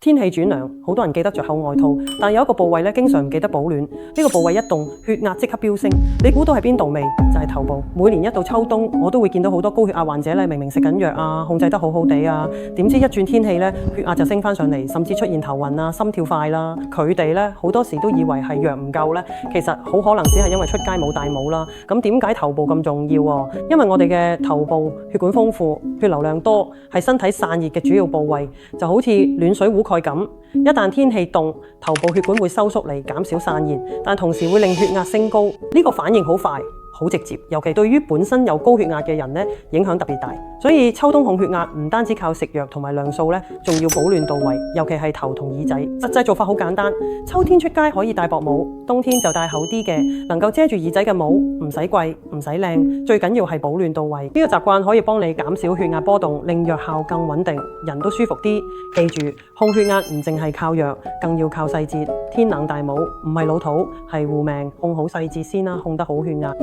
天氣轉涼，好多人記得着厚外套，但有一個部位咧，經常唔記得保暖。呢個部位一凍，血壓即刻飆升。你估到係邊度未？就係頭部。每年一到秋冬，我都會見到好多高血壓患者咧，明明食緊藥啊，控制得好好地啊，點知一轉天氣咧，血壓就升翻上嚟，甚至出現頭暈啊、心跳快啦。佢哋咧好多時都以為係藥唔夠咧，其實好可能只係因為出街冇戴帽啦。咁點解頭部咁重要啊？因為我哋嘅頭部血管豐富，血流量多，係身體散熱嘅主要部位，就好似暖水壺蓋咁。一旦天氣凍，頭部血管會收縮嚟減少散熱，但同時會令血壓升高。呢個反應好快，好直接，尤其對於本身有高血壓嘅人咧，影響特別大。所以秋冬控血壓唔單止靠食藥同埋量素咧，仲要保暖到位，尤其係頭同耳仔。實際做法好簡單，秋天出街可以戴薄帽，冬天就戴厚啲嘅，能夠遮住耳仔嘅帽，唔使貴，唔使靚，最緊要係保暖到位。呢個習慣可以幫你減少血壓波動，令藥效更穩定，人都舒服啲。記住，控血壓唔淨係靠藥，更要靠細節。天冷戴帽，唔係老土，係護命。控好細節先啦，控得好血壓。